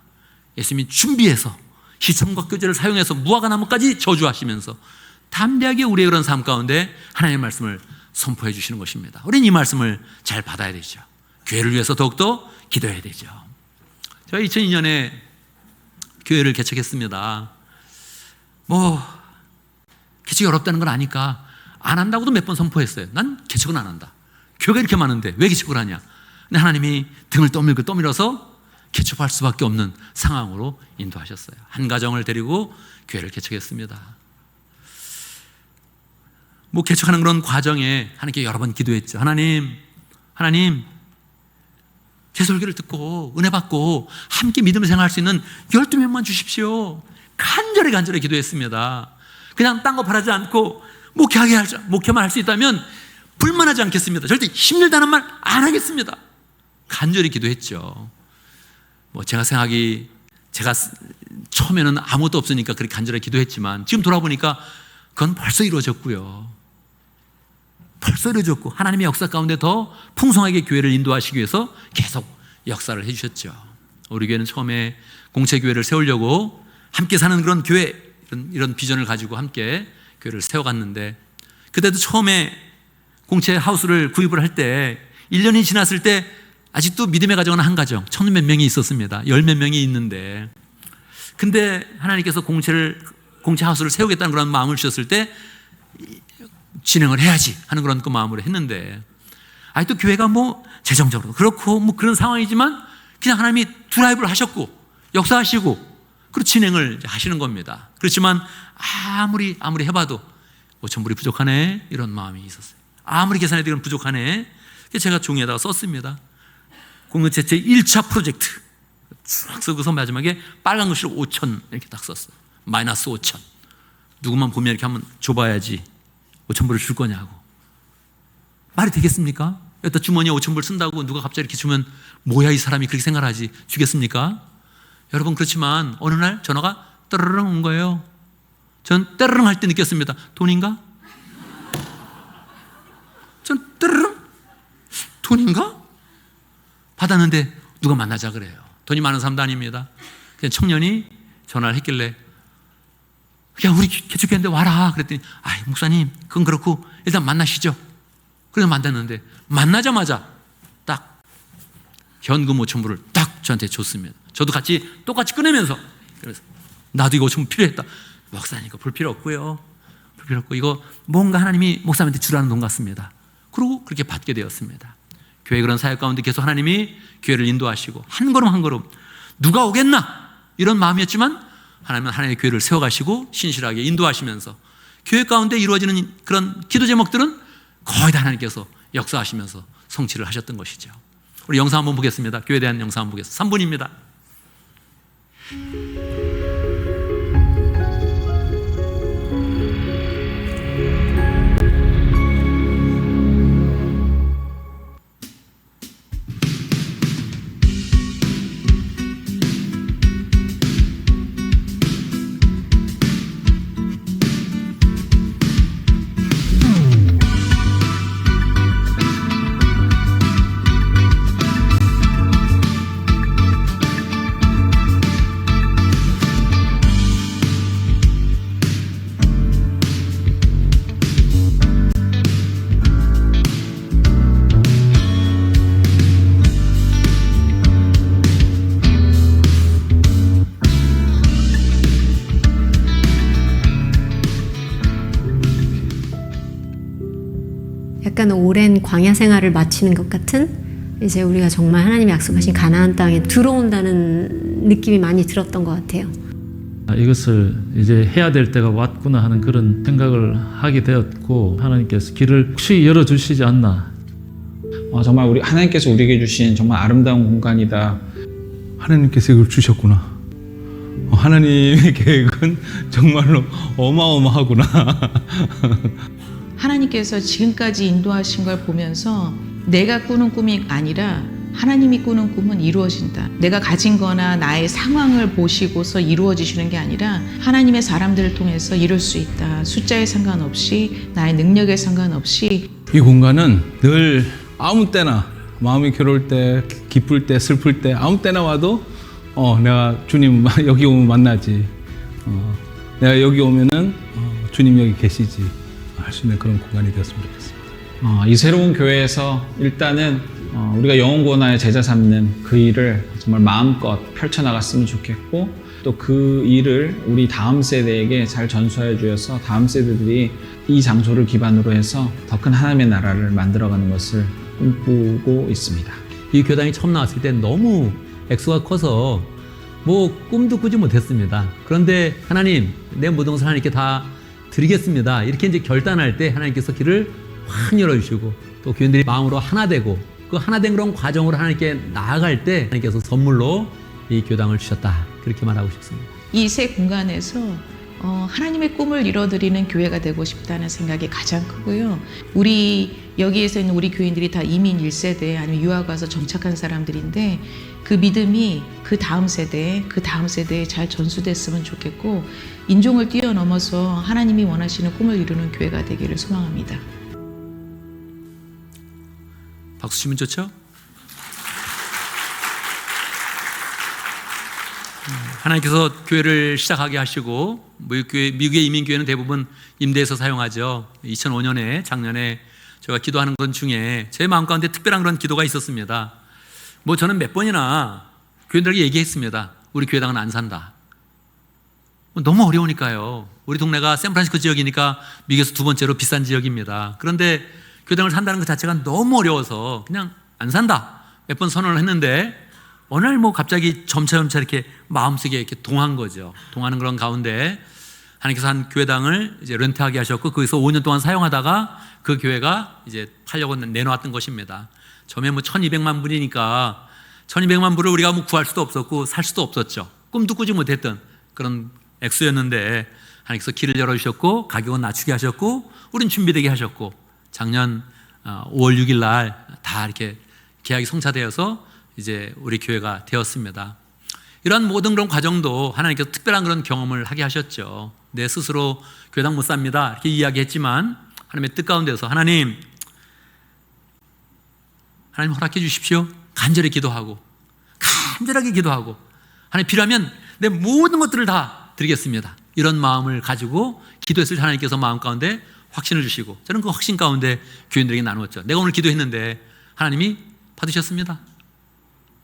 예수님이 준비해서 시청과 교제를 사용해서 무화과 나무까지 저주하시면서 담대하게 우리의 그런 삶 가운데 하나님의 말씀을 선포해 주시는 것입니다. 우리는 이 말씀을 잘 받아야 되죠. 교회를 위해서 더욱더 기도해야 되죠. 제가 2002년에 교회를 개척했습니다. 개척이 어렵다는 걸 아니까 안 한다고도 몇 번 선포했어요. 난 개척은 안 한다. 교회가 이렇게 많은데 왜 개척을 하냐. 근데 하나님이 등을 떠밀어서 개척할 수밖에 없는 상황으로 인도하셨어요. 한 가정을 데리고 교회를 개척했습니다. 개척하는 그런 과정에 하나님께 여러 번 기도했죠. 하나님, 제 설교를 듣고 은혜 받고 함께 믿음을 생활할 수 있는 12명만 주십시오. 간절히 기도했습니다. 그냥 딴 거 바라지 않고 목회만 할 수 있다면 불만하지 않겠습니다. 절대 힘들다는 말 안 하겠습니다. 간절히 기도했죠. 제가 처음에는 아무것도 없으니까 그렇게 간절히 기도했지만 지금 돌아보니까 그건 벌써 이루어졌고요. 하나님의 역사 가운데 더 풍성하게 교회를 인도하시기 위해서 계속 역사를 해주셨죠. 우리 교회는 처음에 공채교회를 세우려고 함께 사는 그런 교회, 이런 비전을 가지고 함께 교회를 세워갔는데, 그때도 처음에 공채 하우스를 구입을 할 때 1년이 지났을 때 아직도 믿음의 가정은 한 가정, 1000몇 명이 있었습니다. 10몇 명이 있는데, 근데 하나님께서 공채 하우스를 세우겠다는 그런 마음을 주셨을 때 진행을 해야지 하는 그런 그 마음으로 했는데, 또 교회가 재정적으로 그렇고 그런 상황이지만 그냥 하나님이 드라이브를 하셨고 역사하시고 그리고 진행을 하시는 겁니다. 그렇지만 아무리 해봐도 5,000불이 부족하네, 이런 마음이 있었어요. 아무리 계산해도 이건 부족하네. 제가 종이에다가 썼습니다. 공동체 제 1차 프로젝트 쭉 쓰고서 마지막에 빨간 글씨로 5,000 이렇게 딱 썼어요. 마이너스 5,000. 누구만 보면 이렇게 한번 줘봐야지 5,000불을 줄 거냐고. 말이 되겠습니까? 여기다 주머니에 5,000불 쓴다고 누가 갑자기 이렇게 주면 뭐야 이 사람이, 그렇게 생각하지. 주겠습니까? 여러분, 그렇지만 어느 날 전화가 떠르릉 온 거예요. 전 떠르릉 할 때 느꼈습니다. 돈인가? 전 떠르릉? 돈인가? 받았는데 누가 만나자 그래요. 돈이 많은 사람도 아닙니다. 그냥 청년이 전화를 했길래, 야, 우리 개척했는데 와라. 그랬더니, 목사님, 그건 그렇고 일단 만나시죠. 그래서 만났는데 만나자마자 딱 현금 5,000불을 딱 저한테 줬습니다. 저도 똑같이 꺼내면서, 그래서 나도 이거 5,000불 필요했다. 목사님, 이거 볼 필요 없고요. 이거 뭔가 하나님이 목사님한테 주라는 돈 같습니다. 그리고 그렇게 받게 되었습니다. 교회 그런 사역 가운데 계속 하나님이 교회를 인도하시고 한 걸음 한 걸음 누가 오겠나 이런 마음이었지만 하나님은 하나님의 교회를 세워가시고 신실하게 인도하시면서 교회 가운데 이루어지는 그런 기도 제목들은 거의 다 하나님께서 역사하시면서 성취를 하셨던 것이죠. 우리 영상 한번 보겠습니다. 교회에 대한 영상 한번 보겠습니다. 3분입니다. 약간 오랜 광야 생활을 마치는 것 같은, 이제 우리가 정말 하나님이 약속하신 가나안 땅에 들어온다는 느낌이 많이 들었던 것 같아요. 이것을 이제 해야 될 때가 왔구나 하는 그런 생각을 하게 되었고, 하나님께서 길을 혹시 열어주시지 않나. 정말 하나님께서 우리에게 주신 정말 아름다운 공간이다. 하나님께서 이걸 주셨구나. 하나님의 계획은 정말로 어마어마하구나. 하나님께서 지금까지 인도하신 걸 보면서 내가 꾸는 꿈이 아니라 하나님이 꾸는 꿈은 이루어진다. 내가 가진 거나 나의 상황을 보시고서 이루어지시는 게 아니라 하나님의 사람들을 통해서 이룰 수 있다. 숫자에 상관없이, 나의 능력에 상관없이. 이 공간은 늘 아무 때나 마음이 괴로울 때, 기쁠 때, 슬플 때 아무 때나 와도 내가 주님 여기 오면 만나지. 내가 여기 오면은 주님 여기 계시지. 할 수 있는 그런 공간이 되었으면 좋겠습니다. 이 새로운 교회에서 일단은 우리가 영혼구원하여 제자 삼는 그 일을 정말 마음껏 펼쳐나갔으면 좋겠고, 또 그 일을 우리 다음 세대에게 잘 전수하여 주어서 다음 세대들이 이 장소를 기반으로 해서 더 큰 하나님의 나라를 만들어가는 것을 꿈꾸고 있습니다. 이 교당이 처음 나왔을 때 너무 액수가 커서 뭐 꿈도 꾸지 못했습니다. 그런데 하나님, 내 모든 것을 하나님께 다 드리겠습니다. 이렇게 이제 결단할 때 하나님께서 길을 확 열어주시고, 또 교인들이 마음으로 하나 되고, 그 하나 된 그런 과정으로 하나님께 나아갈 때 하나님께서 선물로 이 교당을 주셨다. 그렇게 말하고 싶습니다. 이 새 공간에서 하나님의 꿈을 이뤄드리는 교회가 되고 싶다는 생각이 가장 크고요. 우리 여기에서 있는 우리 교인들이 다 이민 1세대 아니면 유학 와서 정착한 사람들인데, 그 믿음이 그 다음 세대에 잘 전수됐으면 좋겠고, 인종을 뛰어넘어서 하나님이 원하시는 꿈을 이루는 교회가 되기를 소망합니다. 박수 치면 좋죠? 하나님께서 교회를 시작하게 하시고, 미국의 이민교회는 대부분 임대해서 사용하죠. 2005년에 작년에 제가 기도하는 것 중에 제 마음 가운데 특별한 그런 기도가 있었습니다. 저는 몇 번이나 교인들에게 얘기했습니다. 우리 교회당은 안 산다. 너무 어려우니까요. 우리 동네가 샌프란시스코 지역이니까 미국에서 두 번째로 비싼 지역입니다. 그런데 교회당을 산다는 것 자체가 너무 어려워서 그냥 안 산다. 몇 번 선언을 했는데, 어느 날 갑자기 점차 이렇게 마음속에 이렇게 동한 거죠. 동하는 그런 가운데 하나님께서 한 교회당을 이제 렌트하게 하셨고, 거기서 5년 동안 사용하다가 그 교회가 이제 팔려고 내놓았던 것입니다. 처음에 1200만 불이니까 1200만 불을 우리가 구할 수도 없었고 살 수도 없었죠. 꿈도 꾸지 못했던 그런 액수였는데 하나님께서 길을 열어주셨고, 가격은 낮추게 하셨고, 우린 준비되게 하셨고, 작년 5월 6일 날 다 이렇게 계약이 성사되어서 이제 우리 교회가 되었습니다. 이러한 모든 그런 과정도 하나님께서 특별한 그런 경험을 하게 하셨죠. 내 스스로 교회당 못 삽니다 이렇게 이야기했지만, 하나님의 뜻 가운데서 하나님 허락해 주십시오. 간절히 기도하고, 간절하게 기도하고, 하나님 필요하면 내 모든 것들을 다 드리겠습니다. 이런 마음을 가지고 기도했을 때 하나님께서 마음 가운데 확신을 주시고, 저는 그 확신 가운데 교인들에게 나누었죠. 내가 오늘 기도했는데 하나님이 받으셨습니다.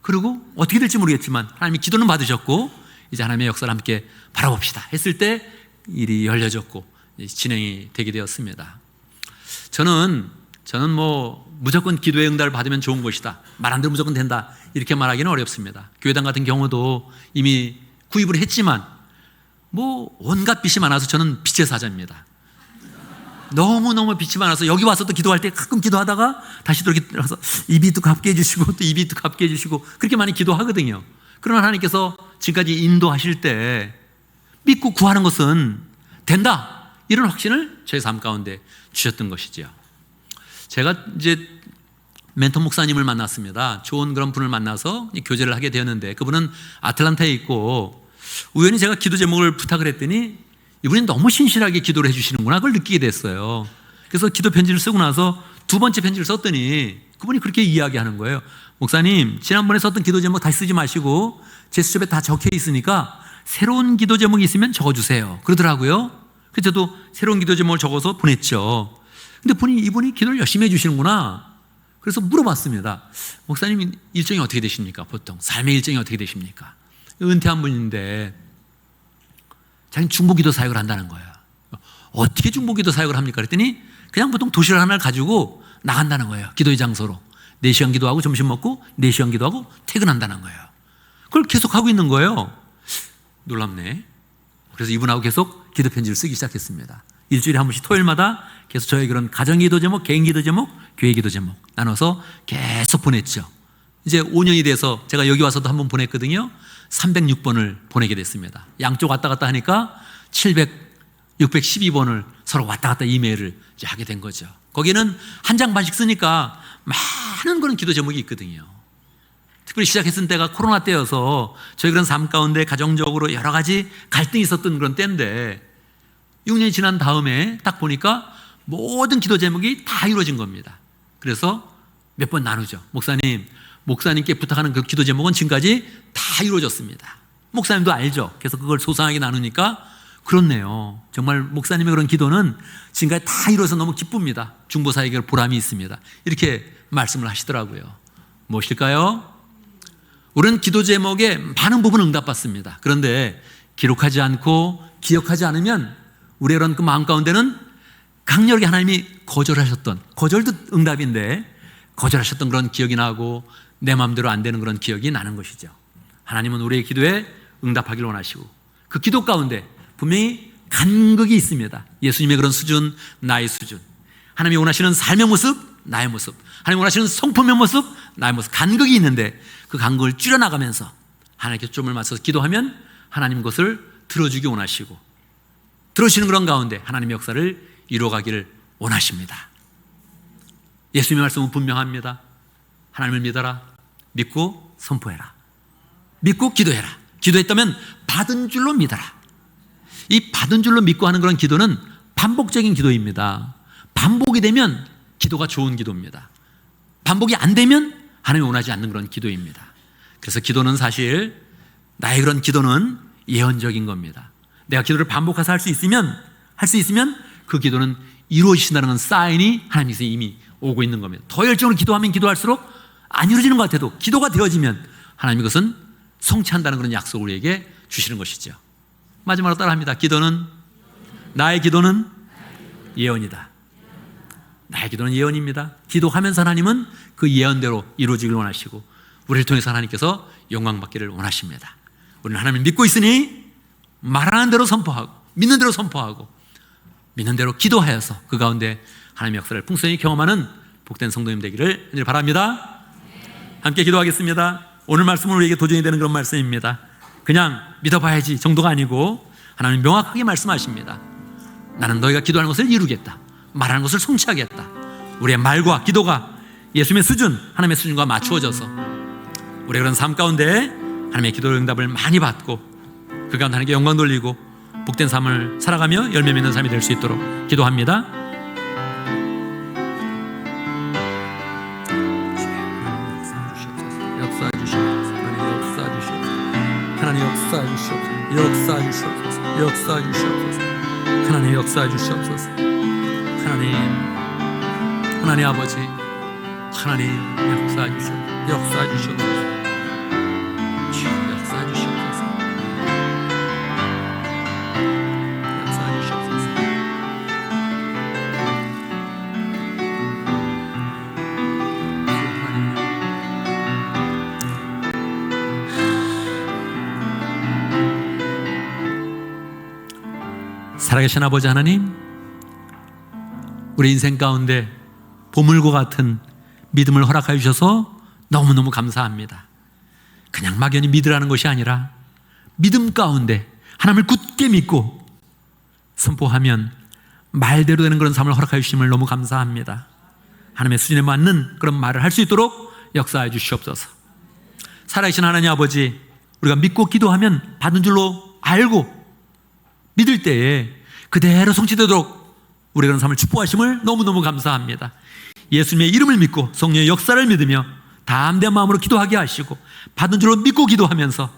그리고 어떻게 될지 모르겠지만 하나님이 기도는 받으셨고, 이제 하나님의 역사를 함께 바라봅시다 했을 때 일이 열려졌고 진행이 되게 되었습니다. 저는 저는 뭐 무조건 기도의 응답을 받으면 좋은 것이다, 말한 대로 무조건 된다, 이렇게 말하기는 어렵습니다. 교회당 같은 경우도 이미 구입을 했지만 뭐 온갖 빛이 많아서 저는 빛의 사자입니다. 너무너무 빛이 많아서 여기 와서 또 기도할 때 가끔 기도하다가 다시 또 이렇게 들어가서 이 빛도 갚게 해주시고 또 이 빛도 갚게 해주시고 그렇게 많이 기도하거든요. 그러나 하나님께서 지금까지 인도하실 때 믿고 구하는 것은 된다, 이런 확신을 저의 삶 가운데 주셨던 것이죠. 제가 이제 멘토 목사님을 만났습니다. 좋은 그런 분을 만나서 교제를 하게 되었는데 그분은 아틀란타에 있고 우연히 제가 기도 제목을 부탁을 했더니 이분이 너무 신실하게 기도를 해주시는구나, 그걸 느끼게 됐어요. 그래서 기도 편지를 쓰고 나서 두 번째 편지를 썼더니 그분이 그렇게 이야기하는 거예요. 목사님, 지난번에 썼던 기도 제목 다시 쓰지 마시고 제 수첩에 다 적혀 있으니까 새로운 기도 제목이 있으면 적어주세요, 그러더라고요. 그래서 저도 새로운 기도 제목을 적어서 보냈죠. 근데 이분이 기도를 열심히 해주시는구나. 그래서 물어봤습니다. 목사님 일정이 어떻게 되십니까? 보통 삶의 일정이 어떻게 되십니까? 은퇴한 분인데 자기는 중보기도 사역을 한다는 거예요. 어떻게 중보기도 사역을 합니까? 그랬더니 그냥 보통 도시락 하나를 가지고 나간다는 거예요. 기도의 장소로 4시간 기도하고 점심 먹고 4시간 기도하고 퇴근한다는 거예요. 그걸 계속 하고 있는 거예요. 놀랍네. 그래서 이분하고 계속 기도 편지를 쓰기 시작했습니다. 일주일에 한 번씩 토요일마다 계속 저의 그런 가정 기도 제목, 개인 기도 제목, 교회 기도 제목 나눠서 계속 보냈죠. 이제 5년이 돼서 제가 여기 와서도 한 번 보냈거든요. 306번을 보내게 됐습니다. 양쪽 왔다 갔다 하니까 612번을 서로 왔다 갔다 이메일을 이제 하게 된 거죠. 거기는 한 장 반씩 쓰니까 많은 그런 기도 제목이 있거든요. 특별히 시작했을 때가 코로나 때여서 저희 그런 삶 가운데 가정적으로 여러 가지 갈등이 있었던 그런 때인데 6년이 지난 다음에 딱 보니까 모든 기도 제목이 다 이루어진 겁니다. 그래서 몇 번 나누죠. 목사님께 부탁하는 그 기도 제목은 지금까지 다 이루어졌습니다. 목사님도 알죠. 그래서 그걸 소상하게 나누니까 그렇네요. 정말 목사님의 그런 기도는 지금까지 다 이루어서 너무 기쁩니다. 중보사에게 보람이 있습니다. 이렇게 말씀을 하시더라고요. 무엇일까요? 우리는 기도 제목에 많은 부분 응답받습니다. 그런데 기록하지 않고 기억하지 않으면 우리의 그런 그 마음 가운데는 강렬하게 하나님이 거절도 응답인데 거절하셨던 그런 기억이 나고 내 마음대로 안 되는 그런 기억이 나는 것이죠. 하나님은 우리의 기도에 응답하기를 원하시고 그 기도 가운데 분명히 간극이 있습니다. 예수님의 그런 수준, 나의 수준, 하나님이 원하시는 삶의 모습, 나의 모습, 하나님이 원하시는 성품의 모습, 나의 모습, 간극이 있는데 그 간극을 줄여나가면서 하나님께 초점을 맞춰서 기도하면 하나님 것을 들어주기 원하시고 들어주시는 그런 가운데 하나님의 역사를 이루어가기를 원하십니다. 예수님의 말씀은 분명합니다. 하나님을 믿어라. 믿고 선포해라. 믿고 기도해라. 기도했다면 받은 줄로 믿어라. 이 받은 줄로 믿고 하는 그런 기도는 반복적인 기도입니다. 반복이 되면 기도가 좋은 기도입니다. 반복이 안 되면 하나님이 원하지 않는 그런 기도입니다. 그래서 기도는 사실 나의 그런 기도는 예언적인 겁니다. 내가 기도를 반복해서 할 수 있으면 그 기도는 이루어지신다는 건 사인이 하나님께서 이미 오고 있는 겁니다. 더 열정으로 기도하면 기도할수록 안 이루어지는 것 같아도 기도가 되어지면 하나님이 그것은 성취한다는 그런 약속을 우리에게 주시는 것이죠. 마지막으로 따라합니다. 나의 기도는 예언이다. 나의 기도는 예언입니다. 기도하면서 하나님은 그 예언대로 이루어지길 원하시고 우리를 통해서 하나님께서 영광받기를 원하십니다. 우리는 하나님을 믿고 있으니 말하는 대로 선포하고 믿는 대로 선포하고 믿는 대로 기도하여서 그 가운데 하나님의 역사를 풍성히 경험하는 복된 성도님 되기를 바랍니다. 함께 기도하겠습니다. 오늘 말씀은 우리에게 도전이 되는 그런 말씀입니다. 그냥 믿어봐야지 정도가 아니고 하나님 명확하게 말씀하십니다. 나는 너희가 기도하는 것을 이루겠다. 말하는 것을 성취하겠다. 우리의 말과 기도가 예수님의 수준, 하나님의 수준과 맞추어져서 우리의 그런 삶 가운데 하나님의 기도 응답을 많이 받고 그 가운데 하나님께 영광 돌리고 복된 삶을 살아가며 열매 맺는 삶이 될 수 있도록 기도합니다. 역사해 주시옵소서. 하나님 역사해 주시옵소서. 역사해 주시옵소서. 역사해 주시옵소서. 하나님 역사해 주시옵소서. 하나님 아버지, 하나님 역사해 주시옵소서. 역사해 주시옵소서. 역사해 주시옵소서. 역사해 주시옵소서. 살아계신 아버지 하나님, 우리 인생 가운데 보물과 같은 믿음을 허락하여 주셔서 너무너무 감사합니다. 그냥 막연히 믿으라는 것이 아니라 믿음 가운데 하나님을 굳게 믿고 선포하면 말대로 되는 그런 삶을 허락하여 주심을 너무 감사합니다. 하나님의 수준에 맞는 그런 말을 할 수 있도록 역사해 주시옵소서. 살아계신 하나님 아버지, 우리가 믿고 기도하면 받은 줄로 알고 믿을 때에 그대로 성취되도록 우리 그런 삶을 축복하심을 너무너무 감사합니다. 예수님의 이름을 믿고 성령의 역사를 믿으며 담대한 마음으로 기도하게 하시고 받은 줄로 믿고 기도하면서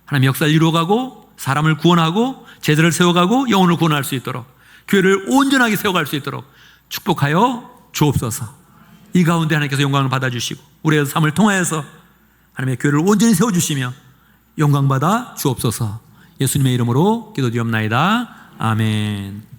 하나님의 역사를 이루어가고 사람을 구원하고 제자를 세워가고 영혼을 구원할 수 있도록 교회를 온전하게 세워갈 수 있도록 축복하여 주옵소서. 이 가운데 하나님께서 영광을 받아주시고 우리의 삶을 통하여서 하나님의 교회를 온전히 세워주시며 영광받아 주옵소서. 예수님의 이름으로 기도드리옵나이다. 아멘.